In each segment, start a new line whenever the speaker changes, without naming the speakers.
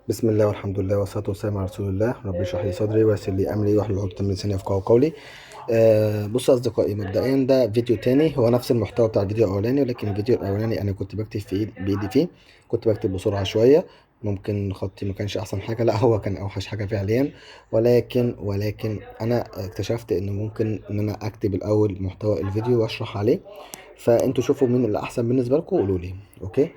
بسم الله والحمد لله والصلاة والسلام على رسول الله. رب اشرح لي صدري ويسر لي أمري واحلل عقدة من لساني يفقهوا قولي. بصوا يا أصدقائي، مبدئيا ده فيديو تاني، هو نفس المحتوى بتاع الفيديو الأولاني، ولكن الفيديو الأولاني أنا كنت بكتب بإيدي فيه. كنت بكتب بسرعة شوية، ممكن خطي ما كانش أحسن حاجة، لا هو كان أوحش حاجة فعليا. ولكن أنا اكتشفت إن ممكن إن أنا أكتب الأول محتوى الفيديو وأشرح عليه، فأنتوا شوفوا مين اللي أحسن بالنسبة لكم وقولوا لي. أوكي.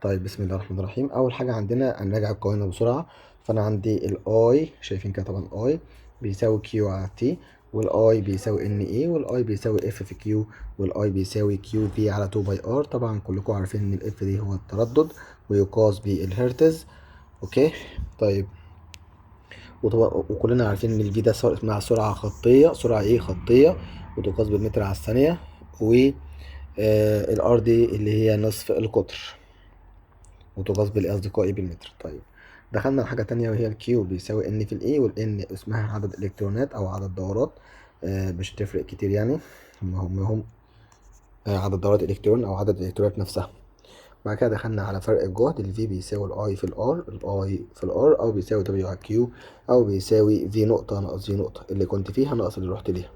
طيب بسم الله الرحمن الرحيم. اول حاجه عندنا هنراجع القوانين بسرعه. فانا عندي الاي، شايفين كده طبعا اي بيساوي كيو على تي، والاي بيساوي ان اي، والاي بيساوي اف في كيو، والاي بيساوي كيو في على 2 باي ار. طبعا كلكم عارفين ان الاف دي هو التردد ويقاس بالهرتز. اوكي. طيب، وكلنا عارفين ان الفي ده اسمها سرعه خطيه، سرعه ايه خطيه، وتقاس بالمتر على الثانيه. و الار دي اللي هي نصف القطر، وتقاس بالأصدقائي بالمتر. طيب، دخلنا على حاجة تانية وهي الكيو بيساوي ان في الاي، والان اسمها عدد الإلكترونات أو عدد دورات. مش تفرق كتير يعني، هم عدد دورات الإلكترون أو عدد الإلكترونات نفسها. بعد كده دخلنا على فرق الجهد، الفي بيساوي الاي في الار، الاي في الار، أو بيساوي دبليو على كيو، أو بيساوي في نقطة ناقص في نقطة اللي كنت فيها ناقص اللي رحت ليها.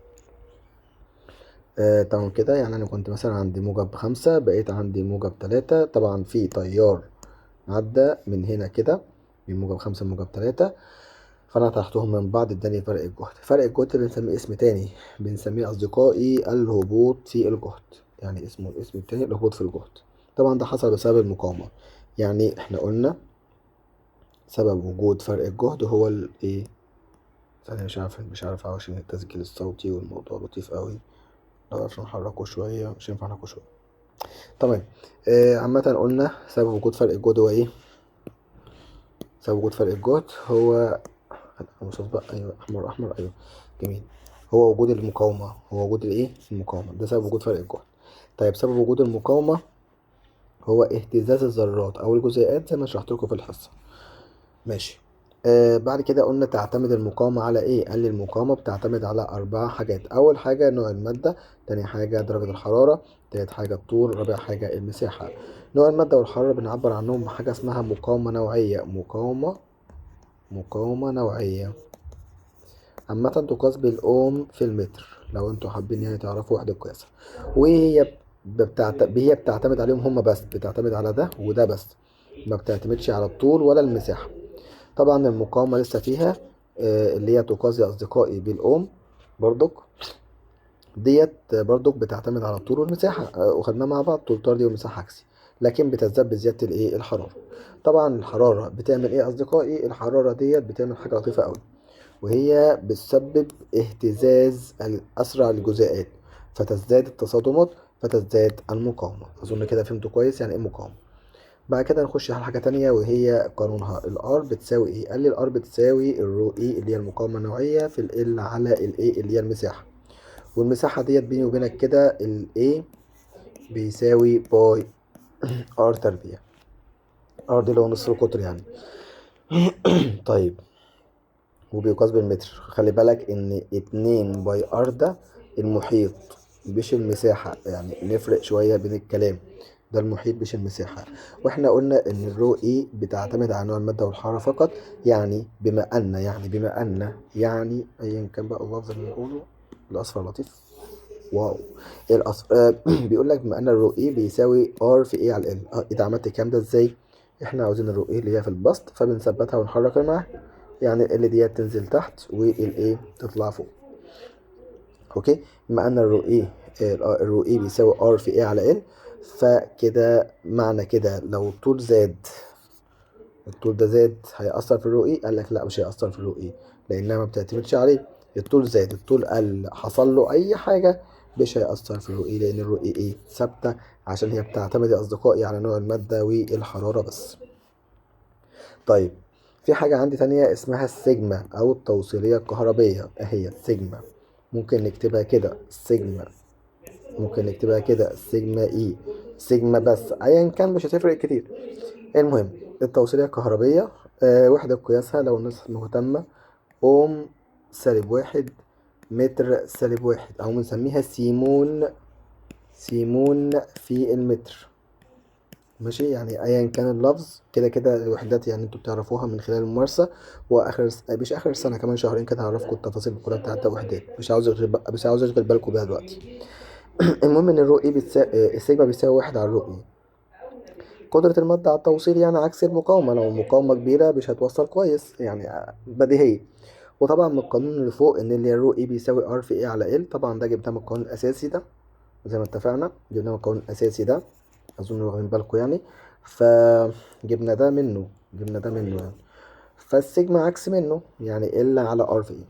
تمام كده. يعني أنا كنت مثلا عندي موجب 5، بقيت عندي موجب 3. طبعا في تيار عدى من هنا كده من موجب 5 لموجب 3، فأنا طرحتهم من بعض اداني فرق الجهد. فرق الجهد بنسميه اسم تاني، بنسميه أصدقائي الهبوط في الجهد، يعني اسمه الاسم التاني الهبوط في الجهد. طبعا ده حصل بسبب المقاومة. يعني احنا قلنا سبب وجود فرق الجهد هو الايه، ثانية مش عارف عشان التسجيل الصوتي والموضوع لطيف قوي، لو عرفنا نحركه شوية مش هينفع نحركه شوية. تمام. عامة قلنا سبب وجود فرق الجهد هو ايه؟ سبب وجود فرق الجهد هو رصاص بقى، ايوه احمر احمر، ايوه جميل. هو وجود المقاومة، هو وجود الايه المقاومة، ده سبب وجود فرق الجهد. طيب، سبب وجود المقاومة هو اهتزاز الذرات او الجزيئات زي ما شرحت لكم في الحصة. ماشي. بعد كده قلنا تعتمد المقاومة على ايه؟ قال لي المقاومة بتعتمد على 4 حاجات. اول حاجة نوع المادة، تاني حاجة درجة الحرارة، تالت حاجة الطول، رابع حاجة المساحة. نوع المادة والحرارة بنعبر عنهم بحاجة اسمها مقاومة نوعية. مقاومة نوعية عامة تقاس بالأوم في المتر، لو انتوا حابين يعني تعرفوا وحدة قياسها. هي بتعتمد عليهم هما بس، بتعتمد على ده وده بس، ما بتعتمدش على الطول ولا المساحة. طبعا المقاومة لسه فيها اللي هي تقاس يا أصدقائي بالأوم برضك، ديت برضك بتعتمد على الطول والمساحة، وخدناها مع بعض، طول طردي ومساحة عكسي، لكن بتزداد بزيادة الايه الحرارة. طبعا الحرارة بتعمل ايه يا أصدقائي؟ الحرارة ديت بتعمل حاجة لطيفة أوي، وهي بتسبب اهتزاز أسرع الجزيئات، فتزداد التصادمات، فتزداد المقاومة. أظن كده فهمتوا كويس يعني إيه مقاومة. بعد كده نخش على حاجة تانية وهي قانونها. الار بتساوي ايه؟ قال لي الار بتساوي الرو اي اللي هي المقاومة النوعية في ال على الاي اللي هي المساحة. والمساحة ديت بيني وبينك كده الاي بيساوي باي ار تربيع. ار دي اللي هو نصف القطر يعني. طيب، وبيقاس بالمتر. خلي بالك ان 2 باي ار ده المحيط مش المساحة، يعني نفرق شوية بين الكلام، ده المحيط مش المساحة. واحنا قلنا ان الرو اي بتعتمد على نوع المادة والحرارة فقط. يعني بما ان ايا كان بقى اللفظ اللي بنقوله، الاصفر لطيف. واو، ايه الاصفر؟ بيقول لك بما ان الرو اي بيساوي ار في ايه على ال. ايه ده؟ عملت الكلام ده ازاي؟ احنا عاوزين الرو اي اللي هي في البسط، فبنثبتها ونحرك معاها. يعني ال ديت تنزل تحت والايه تطلع فوق. اوكي. بما ان الرو اي بيساوي ار في ايه على ال، فكده معنى كده لو الطول زاد، الطول ده زاد هيأثر في الرو اي؟ قال لك لا، مش هيأثر في الرو اي، لانها ما بتعتمدش عليه. الطول زاد، الطول قل، حصل له اي حاجه، مش هيأثر في الرو اي، لان الرو اي ايه ثابته، عشان هي بتعتمد يا اصدقائي على نوع الماده والحراره بس. طيب، في حاجة عندي تانية اسمها السيجما أو التوصيلية الكهربية، أهي السيجما. ممكن نكتبها كده سيجما، ممكن نكتبها كده سيجما إي، سيجما بس، أيا كان مش هتفرق كتير. المهم، التوصيلية الكهربية وحدة قياسها لو الناس مهتمة أوم سالب 1، متر سالب 1، أو بنسميها سيمون، سيمون في المتر. ماشي، يعني ايا كان اللفظ كده كده الوحدات يعني انتوا بتعرفوها من خلال الممارسه. واخر مش اخر السنه، كمان شهرين كده هعرفكم التفاصيل كلها بتاعت الوحدات، مش عاوز اشغل بالكم بيها دلوقتي. المهم ان الرو اي السيجما بيساوي واحد على الرو اي. قدرة المادة على التوصيل يعني عكس المقاومة، لو المقاومة كبيرة مش هتوصل كويس يعني، بديهية. وطبعا من القانون اللي فوق ان اللي الرو اي بيساوي ار في اي على ال، طبعا ده جبناه من القانون الاساسي ده، زي ما اتفقنا جبناه من القانون الاساسي ده، اظن واخدين بالكم يعني. فجبنا ده منه، جبنا ده منه يعني. فالسيجما عكس منه يعني ال على ار في اي.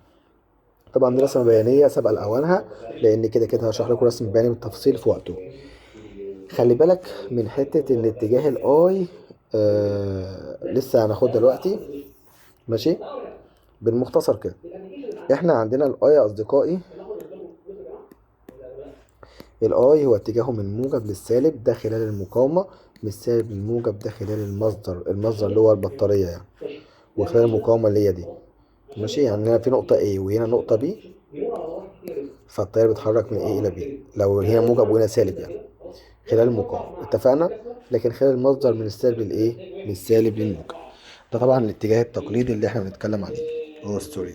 طبعا دي رسمة بيانية سابقة لأوانها، لأن كده كده هشرح لكم رسم بياني بالتفصيل في وقته. خلي بالك من حتة ان اتجاه الاي، لسه هناخد دلوقتي. ماشي، بالمختصر كده احنا عندنا الاي يا اصدقائي، الاي هو اتجاهه من موجب للسالب ده خلال المقاومة، من السالب للموجب ده خلال المصدر اللي هو البطارية يعني، وخلال المقاومة اللي هي دي. ماشي، يعني هنا في نقطة A وهنا نقطة B، فالتيار بيتحرك من A إلى B لو هنا موجب وهنا سالب يعني، خلال المقاومة اتفقنا. لكن خلال المصدر من السالب للإيه؟ من السالب للموجب. ده طبعا الاتجاه التقليدي اللي احنا بنتكلم عليه. سوري.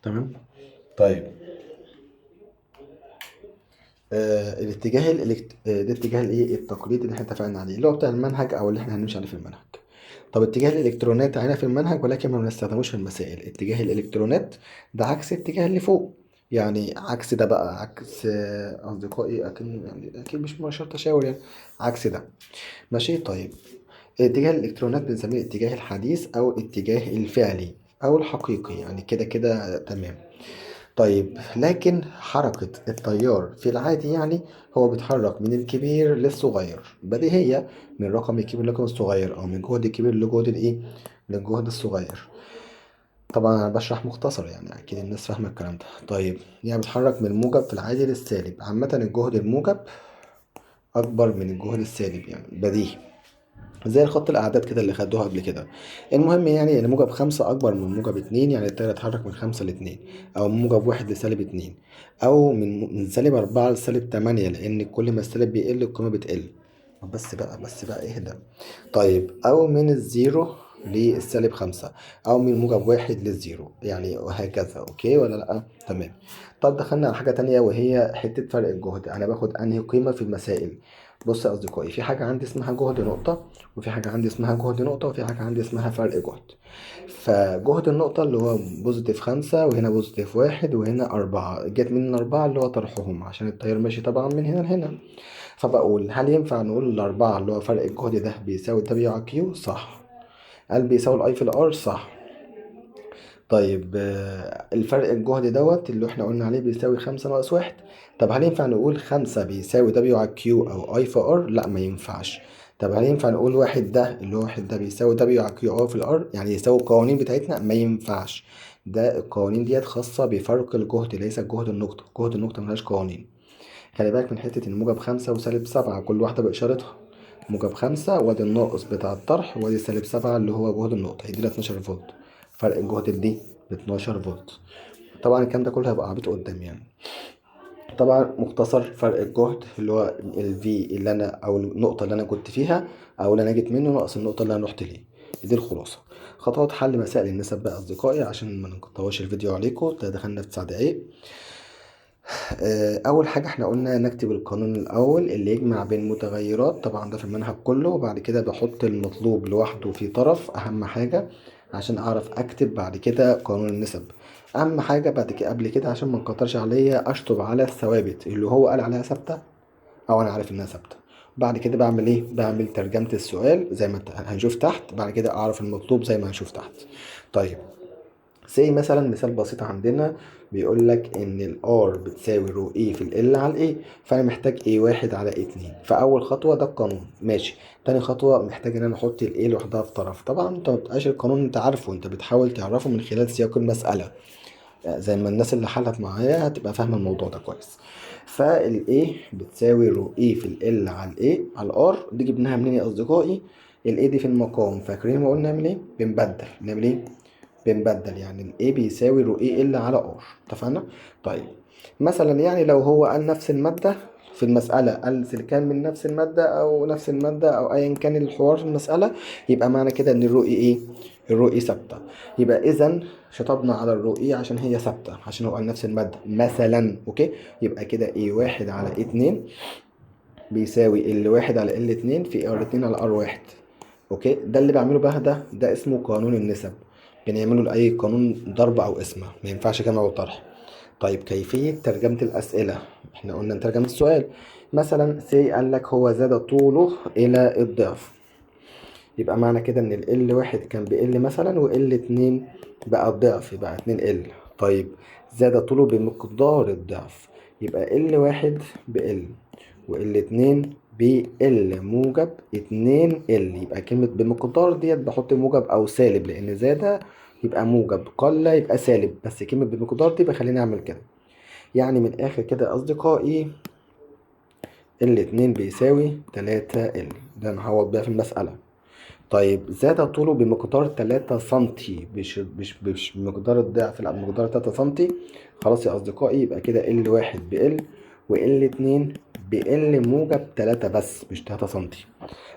تمام. طيب، ده اتجاه الايه التقليدي اللي احنا اتفقنا عليه، اللي هو بتاع المنهج او اللي احنا هنمشي عليه في المنهج. طب اتجاه الالكترونات هنا في المنهج ولكن ما بنستخدموش في المسائل. اتجاه الالكترونات ده عكس الاتجاه اللي فوق، يعني عكس ده بقى، عكس اصدقائي اكيد يعني، اكيد مش شرط اشاور يعني، عكس ده. ماشي. طيب، اتجاه الالكترونات بنسميه الاتجاه الحديث او الاتجاه الفعلي او الحقيقي يعني، كده كده تمام. طيب، لكن حركة التيار في العادي يعني هو بيتحرك من الكبير للصغير، بديهية، من رقم الكبير لرقم الصغير، أو من جهد الكبير لجهد الإيه؟ للجهد الصغير. طبعا أنا بشرح مختصر يعني، أكيد الناس فاهمة الكلام ده. طيب، يعني بيتحرك من الموجب في العادي للسالب، عامة الجهد الموجب أكبر من الجهد السالب يعني، بديهي، زي الخط الأعداد كده اللي خدوها قبل كده. المهم يعني إن موجب خمسة أكبر من موجب اتنين، يعني التيار يتحرك من خمسة لاتنين، أو من موجب واحد لسالب اتنين، أو من سالب أربعة لسالب تمانية، لأن كل ما السالب بيقل القيمة بتقل. بس بقى اهدى. طيب، أو من الزيرو للسالب خمسة، أو من موجب واحد للزيرو يعني، وهكذا. أوكي ولا لأ؟ تمام. طب دخلنا على حاجة تانية وهي حتة فرق الجهد، أنا باخد أنهي قيمة في المسائل. بص يا أصدقائي، في حاجة عندي اسمها جهد نقطة، وفي حاجة عندي اسمها جهد نقطة، وفي حاجة عندي اسمها فرق جهد. فجهد النقطة اللي هو بوزيتيف خمسة، وهنا بوزيتيف واحد، وهنا أربعة، جت من أربعة اللي هو طرحهم عشان التيار ماشي طبعا من هنا لهنا. فبقول هل ينفع نقول الأربعة اللي هو فرق الجهد ده بيساوي دبليو على كيو؟ صح. هل بيساوي الأي في الآر؟ صح. طيب، الفرق الجهد دوت اللي احنا قلنا عليه بيساوي خمسة ناقص واحد. طب هل ينفع نقول خمسة بيساوي دبليو على كيو أو أي في ار؟ لا، ما ينفعش. طب هل ينفع نقول واحد ده اللي هو واحد ده بيساوي دبليو على كيو أو في الار، يعني يساوي القوانين بتاعتنا؟ ما ينفعش. ده القوانين ديت خاصة بفرق الجهد، ليس جهد النقطة. جهد النقطة ملهاش قوانين. خلي بالك من حتة إن موجب خمسة وسالب سبعة كل واحدة بإشارتها. موجب خمسة وادي الناقص بتاع الطرح، وادي سالب سبعة اللي هو جهد النقطة، هيدينا 12 فولت. فرق الجهد دي ب 12 فولت. طبعا الكلام ده كله هيبقى عبيط قدام يعني. طبعا مختصر فرق الجهد اللي هو ال V اللي أنا، أو النقطة اللي أنا كنت فيها، أو اللي أنا جيت منه، ناقص النقطة اللي أنا رحت ليه. دي الخلاصة. خطوات حل مسائل النسب بقى أصدقائي عشان ما نطولش الفيديو عليكم، ده دخلنا في 9 دقايق. اول حاجه احنا قلنا نكتب القانون الاول اللي يجمع بين متغيرات، طبعا ده في المنهج كله، وبعد كده بحط المطلوب لوحده في طرف، اهم حاجه عشان اعرف اكتب بعد كده قانون النسب. اهم حاجه بعد كده قبل كده عشان ما نكترش عليا، اشطب على الثوابت اللي هو قال عليها ثابته او انا عارف انها ثابته. بعد كده بعمل ايه؟ بعمل ترجمه السؤال زي ما هنشوف تحت، بعد كده اعرف المطلوب زي ما هنشوف تحت. طيب، زي مثلا مثال بسيط عندنا، بيقول لك ان الار بتساوي رو اي في ال على الاي، فانا محتاج اي واحد على اي اتنين. فاول خطوه ده القانون، ماشي. تاني خطوه محتاج ان انا احط الاي لوحدها في طرف. طبعا انت مبتبقاش القانون انت عارفه، انت بتحاول تعرفه من خلال سياق المساله، زي ما الناس اللي حلت معايا هتبقى فاهمه الموضوع ده كويس. فالاي بتساوي رو اي في ال على الاي على الار، دي جبناها منين يا اصدقائي؟ الاي دي في المقام، فاكرين ما قلنا نعمل ايه؟ نعمل ايه؟ بنبدل، يعني ال A بيساوي رو A L على R. اتفقنا؟ طيب، مثلا يعني لو هو قال نفس المادة في المسألة السلكان من نفس المادة أو نفس المادة أو أيا كان الحوار في المسألة، يبقى معنى كده إن الرو إي إيه؟ الرو إي ثابتة. يبقى إذا شطبنا على الرو إي عشان هي ثابتة، عشان هو نفس المادة مثلا. أوكي، يبقى كده إيه واحد على إيه اتنين بيساوي ال واحد على ال اتنين في ار اتنين على ار واحد. أوكي، ده اللي بعمله بقى، ده اسمه قانون النسب. بنعمله لأي قانون ضرب أو قسمة، ما ينفعش جمع وطرح. طيب كيفية ترجمة الأسئلة، احنا قلنا نترجم السؤال. مثلا سي قال لك هو زاد طوله إلى الضعف، يبقى معنى كده إن ال واحد كان بقل مثلا وال اتنين بقى الضعف، يبقى 2 ال. طيب زاد طوله بمقدار الضعف، يبقى ال واحد بقل وال اتنين بقل موجب 2 ال. يبقى كلمة بمقدار ديت بحط موجب أو سالب، لأن زاد يبقى موجب، قل يبقى سالب، بس كلمة بمقدار دي بخليني أعمل كده. يعني من الآخر كده يا أصدقائي ال اتنين بيساوي 3 ال، ده نعوض بيها في المسألة. طيب زاد طوله بمقدار 3 سنتي، مش بمقدار الضعف، لا بمقدار 3 سنتي. خلاص يا أصدقائي، يبقى كده ال واحد بقل وال اتنين بقل موجب 3 بس مش 3 سنتي.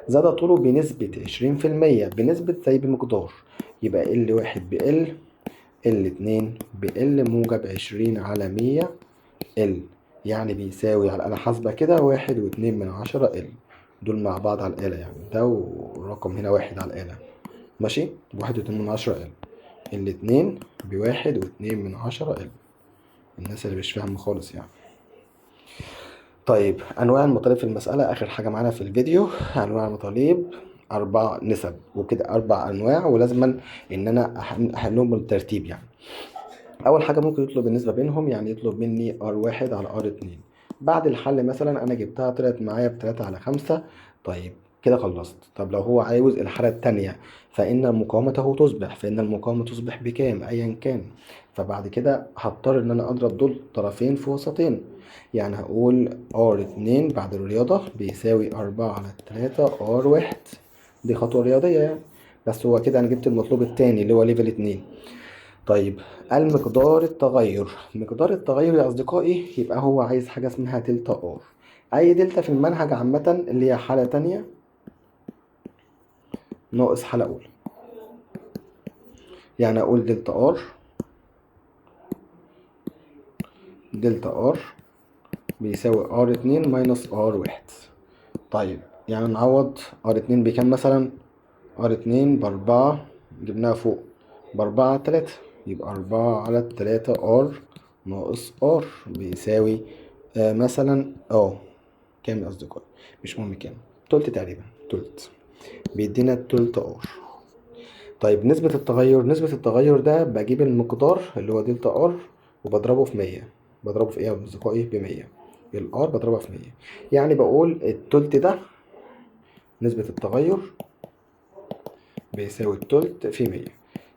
زاد طوله بنسبة 20%، بنسبة زي بمقدار، يبقى ال واحد بقل ال اتنين بقل موجب 20/100 ال، يعني بيساوي على الآلة حاسبة كده 1.2 ال. دول مع بعض على الآلة، يعني ده والرقم هنا 1 على الآلة، ماشي، 1.2 ال. الاتنين ب1.2 ال. الناس اللي مش فاهمة خالص يعني. طيب أنواع المطالب في المسألة، آخر حاجة معانا في الفيديو. أنواع المطالب 4 نسب وكده، 4 أنواع، ولازما إن أنا أحلهم بالترتيب. يعني أول حاجة ممكن يطلب النسبة بينهم، يعني يطلب مني R1 على R2. بعد الحل مثلا أنا جبتها طلعت معايا ب3/5. طيب كده خلصت. طب لو هو عاوز الحالة التانية، فإن مقاومته تصبح، فإن المقاومة تصبح بكام أيا كان. فبعد كده هضطر إن أنا أضرب دول طرفين في وسطين، يعني هقول R2 بعد الرياضة بيساوي 4/3 R1. دي خطوة رياضية يعني، بس هو كده أنا جبت المطلوب التاني اللي هو ليفل 2. طيب المقدار التغير، مقدار التغير يا أصدقائي يبقى هو عايز حاجة اسمها دلتا ار. أي دلتا في المنهج عامة اللي هي حالة تانية ناقص حالة أولى. يعني أقول دلتا ار بيساوي R2 ماينس R1. طيب يعني نعوض R2 بكام مثلا؟ R2 ب4، جبناها فوق ب4/3، يبقى 4/3 R ناقص R بيساوي مثلا كام يا أصدقائي؟ مش مهم كام، تلت تقريبا، تلت، بيدينا التلت ار. طيب نسبة التغير ده بجيب المقدار اللي هو دلتا ار وبضربه في 100. بضربه في ايه يا أصدقائي؟ ب100. الار بضربها في 100، يعني بقول التلت ده نسبة التغير بيساوي التلت في 100.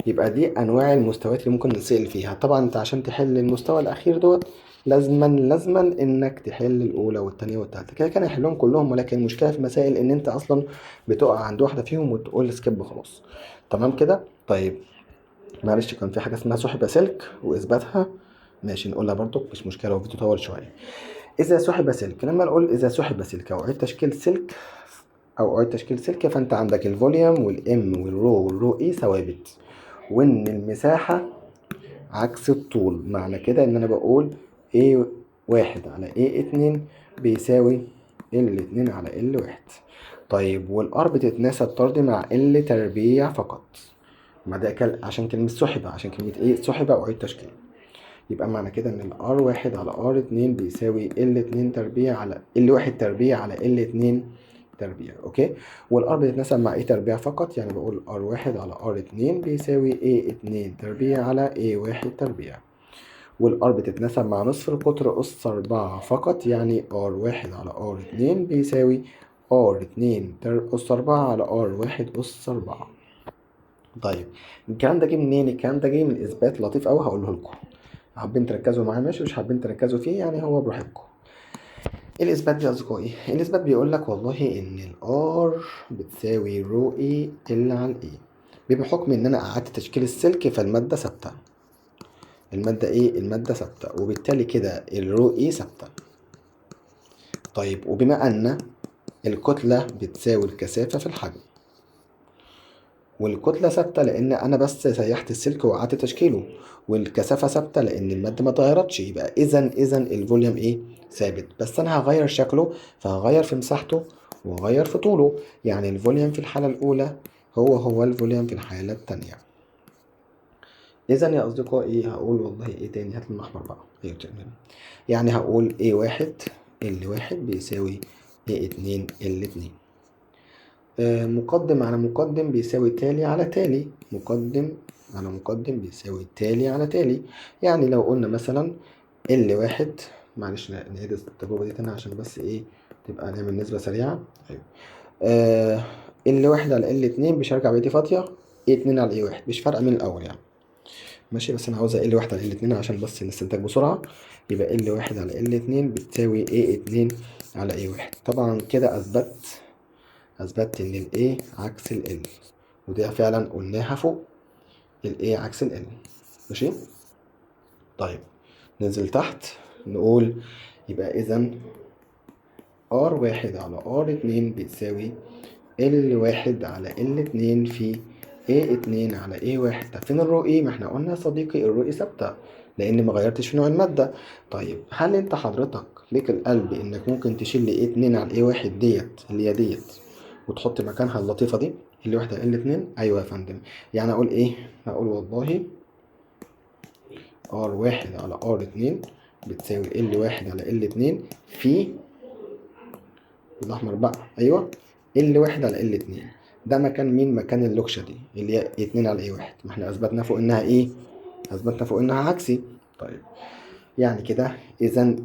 يبقى دي انواع المستويات اللي ممكن نسأل فيها. طبعا انت عشان تحل المستوى الاخير دوت لازما انك تحل الاولى والثانيه والثالثه، كده كان يحلهم كلهم، ولكن المشكله في المسائل ان انت اصلا بتقع عند واحده فيهم وتقول سكيب خلاص. تمام كده. طيب معلش، كان في حاجه اسمها سحب سلك واثباتها، ماشي نقولها برضو مش مشكله، لو فيديو طول شويه. اذا سحب سلك، لما نقول اذا سحب سلك او اعيد تشكيل سلك فانت عندك الفوليوم والام والرو اي ثوابت، وان المساحة عكس الطول. معنى كده ان انا بقول A1 على A2 بيساوي L2 على L1. طيب والار بتتناسب طردي مع L تربيع فقط. ما ده عشان كلمة سحبة، عشان كلمة ايه سحبة او عيد تشكيل. يبقى معنى كده ان R1 على R2 بيساوي L2 تربيع على L1 تربيع على L2 تربيع. اوكي، والار بتتناسب مع ايه تربيع فقط، يعني بقول R1 على R2 بيساوي A2 تربيع على A1 تربيع. والار بتتناسب مع نصف القطر أس 4 فقط، يعني R1 على R2 بيساوي R2 أس 4 على R1 أس 4. طيب الكلام ده جه منين؟ الكلام ده جه من اثبات لطيف قوي هقوله لكم. حابين تركزوا معايا ماشي، مش حابين تركزوا فيه يعني هو براحتكم. الاثبات يا اصدقائي، الاثبات بيقول لك والله ان الار بتساوي رو اي ال على الاي، بحكم ان انا قعدت تشكيل السلك فالماده ثابته. الماده ثابته، وبالتالي كده الرو اي ثابته. طيب وبما ان الكتلة بتساوي الكثافة في الحجم، والكتلة ثابتة لأن أنا بس سيحت السلك وقعدت تشكيله، والكثافة ثابتة لأن المادة ما اتغيرتش، يبقى إذا الفوليوم إيه؟ ثابت. بس أنا هغير شكله، فهغير في مساحته وهغير في طوله. يعني الفوليوم في الحالة الأولى هو الفوليوم في الحالة التانية. إذا يا أصدقائي هقول والله إيه تاني؟ هات الأحمر بقى. أيوة تمام. يعني هقول A1 L1 بيساوي A2 L2. مقدم على مقدم بيساوي تالي على تالي، مقدم على مقدم بيساوي تالي على تالي. يعني لو قلنا مثلا L1، معلش نعيد التجربة دي تاني عشان بس ايه تبقى نعمل نسبة سريعة. ايوه L1 على L2 مش هرجع بقيتي فاضية، A2 على A1 مش فارقة من الأول يعني. ماشي، بس أنا عاوزة L1 على L2 عشان بس نستنتج بسرعة. يبقى L1 على L2 بتساوي A2 على A1. طبعا كده أثبتت إن ال A عكس ال L، ودي فعلا قلناها فوق، ال A عكس ال L. ماشي. طيب ننزل تحت نقول يبقى إذا R1 على R2 بتساوي L1 على L2 في A2 على A1. طب فين الرو إيه؟ ما احنا قلنا يا صديقي الرو إيه ثابتة لأن ما غيرتش في نوع المادة. طيب هل أنت حضرتك ليك القلب إنك ممكن تشيل A2 على A1 ديت اللي هي ديت وتحط مكانها اللطيفة دي اللي واحدة L2؟ أيوة يا فندم. يعني أقول إيه؟ هقول والله R1 على R2 بتساوي L1 على L2 في الأحمر بقى، أيوة L1 على L2. ده مكان مين؟ مكان اللوكشة دي اللي هي 2 على A1. ما احنا أثبتنا فوق إنها إيه؟ أثبتنا فوق إنها عكسي. طيب يعني كده إذا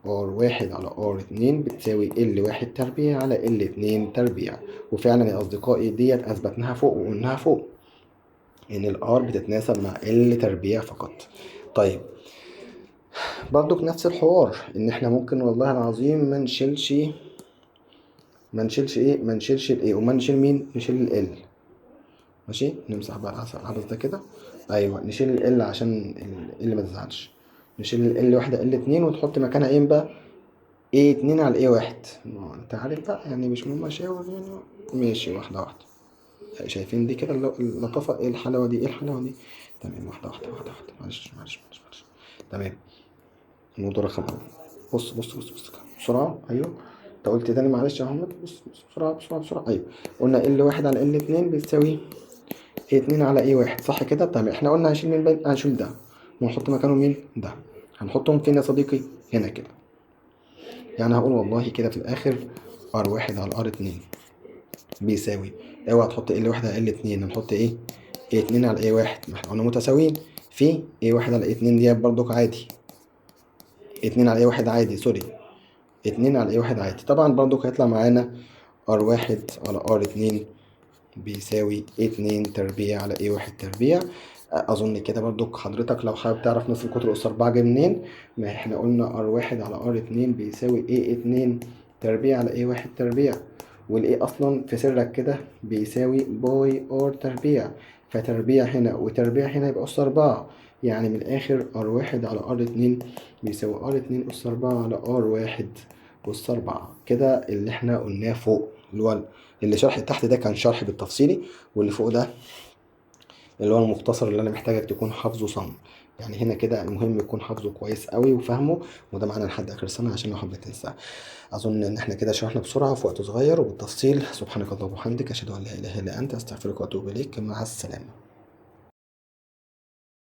R1 على R2 بتساوي L1 تربيع على L2 تربيع. وفعلا يا أصدقائي ديت أثبتناها فوق وقلناها فوق إن الR بتتناسب مع L تربيع فقط. طيب برضك نفس الحوار إن إحنا ممكن والله العظيم ما نشيلش إيه؟ ما نشيلش الإيه وما نشيل مين؟ نشيل ال L. ماشي، نمسح بقى العبث ده كده. أيوة نشيل ال L عشان ال ما تزعلش. نشيل ال واحدة L2 وتحط مكانها ايه بقى؟ A2 على A1. انت عارف بقى يعني مش مهم اشاور يعني. ماشي واحدة واحدة. شايفين دي كده اللطافة؟ ايه الحلاوة دي؟ ايه الحلاوة دي؟ تمام واحدة واحدة. معلش. تمام. الموضوع رقم أول. بص بسرعة. ايوه انت قلت تاني معلش يا محمد. بص بسرعة. ايوه قلنا L1 على L2 بتساوي A2 على A1 صح كده؟ تمام. احنا قلنا هنشيل مين بقى؟ هنشيل ده ونحط مكانه مين؟ ده. هنحطهم فين يا صديقي؟ هنا كده. يعني هقول والله كده في الآخر R1 على R2 بيساوي، اوعى تحط L1 على L2، هنحط ايه؟ A2 على A1. ما احنا قلنا متساويين في A1 على A2 ديت برضك عادي. A2 على A1 عادي، سوري 2 على A1 عادي. طبعا برضك هيطلع معانا R1 على R2 بيساوي A2 تربيع على A1 تربيع. اظن كده برضك حضرتك لو حابب تعرف نصف القطر اس 4 جاي منين، ما احنا قلنا R1 على R2 بيساوي A2 تربيع على A1 تربيع، والايه اصلا في سرك كده بيساوي باي ار تربيع، فتربيع هنا وتربيع هنا يبقى اس 4. يعني من الاخر R1 على R2 بيساوي R2 اس 4 على R1 اس 4. كده اللي احنا قلناه فوق اللي شرح تحت ده كان شرح بالتفصيلي، واللي فوق ده اللي هو المختصر اللي انا محتاجك تكون حافظه صم. يعني هنا كده المهم يكون حافظه كويس قوي وفهمه، وده معانا لحد اخر السنه عشان لو حبيت تنساه. اظن ان احنا كده شرحنا بسرعه في وقت صغير وبالتفصيل. سبحانك اللهم وبحمدك اشهد ان لا اله الا انت استغفرك واتوب اليك. مع السلامه.